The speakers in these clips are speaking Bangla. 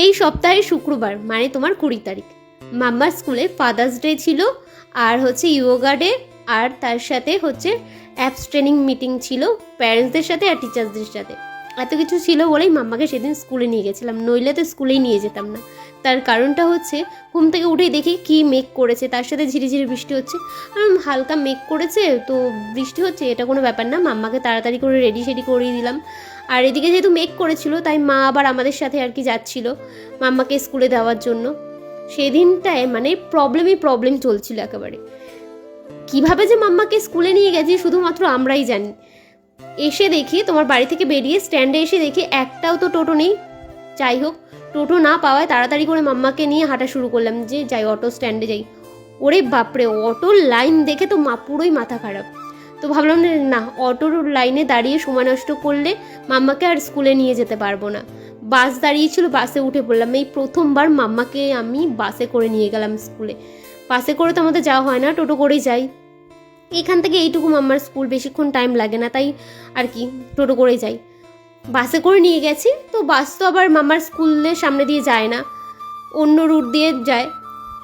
এই সপ্তাহের শুক্রবার মানে তোমার 20 তারিখ মাম্মার স্কুলে ফাদার্স ডে ছিল, আর হচ্ছে ইয়োগা ডে, আর তার সাথে হচ্ছে অ্যাপস ট্রেনিং মিটিং ছিল প্যারেন্টসদের সাথে আর টিচার্সদের সাথে। এত কিছু ছিল বলেই মাম্মাকে সেদিন স্কুলে নিয়ে গেছিলাম, নইলে তো স্কুলেই নিয়ে যেতাম না। তার কারণটা হচ্ছে ঘুম থেকে উঠেই দেখি কি মেঘ করেছে, তার সাথে ঝিরিঝিরি বৃষ্টি হচ্ছে। হালকা মেঘ করেছে তো বৃষ্টি হচ্ছে, এটা কোনো ব্যাপার না। মাম্মাকে তাড়াতাড়ি করে রেডি সেডি করিয়ে দিলাম। আর এদিকে যেহেতু মেঘ করেছিল তাই মা আবার আমাদের সাথে আর কি যাচ্ছিল মাম্মাকে স্কুলে দেওয়ার জন্য। সেদিনটায় মানে প্রবলেম চলছিল একেবারে। কিভাবে যে মাম্মাকে স্কুলে নিয়ে গেছি শুধুমাত্র আমরাই জানি। এসে দেখি তোমার বাড়ি থেকে বেরিয়ে স্ট্যান্ডে এসে দেখি একটাও তো টোটো নেই। যাই হোক, টোটো না পাওয়ায় তাড়াতাড়ি করে মাম্মাকে নিয়ে হাঁটা শুরু করলাম যে যাই অটো স্ট্যান্ডে যাই। ওরে বাপরে, অটোর লাইন দেখে তো পুরোই মাথা খারাপ। তো ভাবলাম না, অটোর লাইনে দাঁড়িয়ে সময় নষ্ট করলে মাম্মাকে আর স্কুলে নিয়ে যেতে পারবো না। বাস দাঁড়িয়েছিল, বাসে উঠে পড়লাম। এই প্রথমবার মাম্মাকে আমি বাসে করে নিয়ে গেলাম স্কুলে। বাসে করে তো আমাদের যাওয়া হয় না, টোটো করেই যাই। এখান থেকে এইটুকু মাম্মার স্কুল, বেশিক্ষণ টাইম লাগে না, তাই আর কি টোটো করেই যাই। বাসে করে নিয়ে গেছি, তো বাস তো আবার মাম্মার স্কুলের সামনে দিয়ে যায় না, অন্য রুট দিয়ে যায়।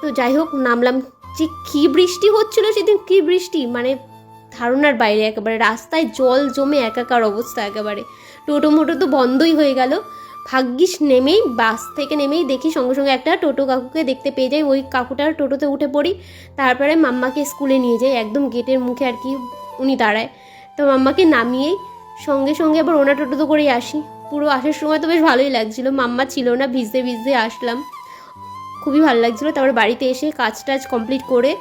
তো যাই হোক, নামলাম। যে কী বৃষ্টি হচ্ছিল সেদিন, কী বৃষ্টি মানে ধারণার বাইরে। একেবারে রাস্তায় জল জমে একাকার অবস্থা একেবারে। টোটো মোটো তো বন্ধই হয়ে গেল। ভাগ্যিস বাস থেকে নেমেই দেখি সঙ্গে সঙ্গে একটা টোটো কাকুকে দেখতে পেয়ে যাই। ওই কাকুটার টোটোতে উঠে পড়ি, তারপরে মাম্মাকে স্কুলে নিয়ে যাই। একদম গেটের মুখে আর কি উনি দাঁড়ায়। তো মাম্মাকে নামিয়েই সঙ্গে সঙ্গে আবার ওনার টোটোতে করেই আসি। পুরো আসার সময় তো বেশ ভালোই লাগছিল, মাম্মা ছিল না, ভিজতে ভিজতে আসলাম, খুবই ভালো লাগছিলো। তারপরে বাড়িতে এসে কাজ টাজ কমপ্লিট করে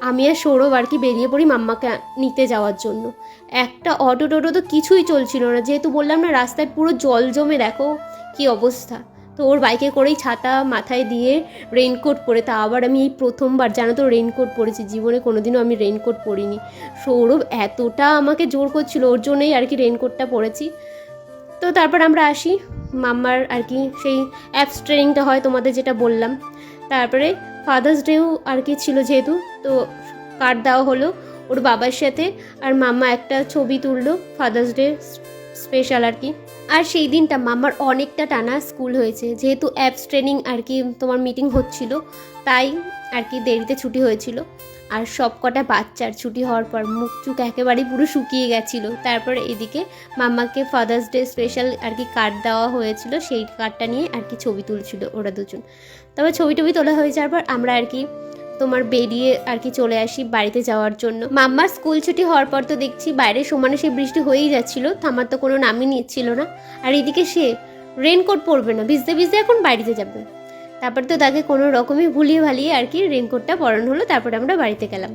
আমি আর সৌরভ আর কি বেরিয়ে পড়ি মাম্মাকে নিতে যাওয়ার জন্য। একটা অটো টোটো তো কিছুই চলছিল না, যেহেতু বললাম না রাস্তায় পুরো জল জমে দেখো কি অবস্থা। তো ওর বাইকে করেই ছাতা মাথায় দিয়ে রেইনকোট পরে, তা আবার আমি এই প্রথমবার জানো তো রেইনকোট পরেছি, জীবনে কোনোদিনও আমি রেইনকোট পরিনি। সৌরভ এতটা আমাকে জোর করছিল, ওর জন্যই আর কি রেইনকোটটা পরেছি। তো তারপর আমরা আসি মাম্মার আর কি সেই অ্যাপস ট্রেনিংটা হয় তোমাদের যেটা বললাম। তারপরে ফাদার্স ডেও আর কি ছিল যেহেতু, তো কার্ড দেওয়া হলো ওর বাবার সাথে, আর মাম্মা একটা ছবি তুললো ফাদার্স ডে স্পেশাল আর কি। আর সেই দিনটা মাম্মার অনেকটা টানা স্কুল হয়েছে, যেহেতু অ্যাপস ট্রেনিং আর কি তোমার মিটিং হচ্ছিল, তাই আর কি দেরিতে ছুটি হয়েছিল। আর সব কটা বাচ্চার ছুটি হওয়ার পর মুখ চুখ একেবারেই পুরো শুকিয়ে গেছিলো। তারপর এদিকে মাম্মাকে ফাদার্স ডে স্পেশাল আর কি কার্ড দেওয়া হয়েছিল, সেই কার্ডটা নিয়ে আর কি ছবি তুলছিল ওরা দুজন। তবে ছবি টবি তোলা হয়ে যাওয়ার পর আমরা আর কি তোমার বেরিয়ে আর কি চলে আসি বাড়িতে যাওয়ার জন্য। মাম্মার স্কুল ছুটি হওয়ার পর তো দেখছি বাইরে সমানে সে বৃষ্টি হয়েই যাচ্ছিল, থামার তো কোনো নামই নিচ্ছিল না। আর এদিকে সে রেনকোট পরবে না, ভিজতে ভিজতে এখন বাড়িতে যাবে। তারপর তো তাকে কোনো রকমই ভুলিয়ে ভালিয়ে আর কি রেনকোটটা পরানো হলো, তারপরে আমরা বাড়িতে গেলাম।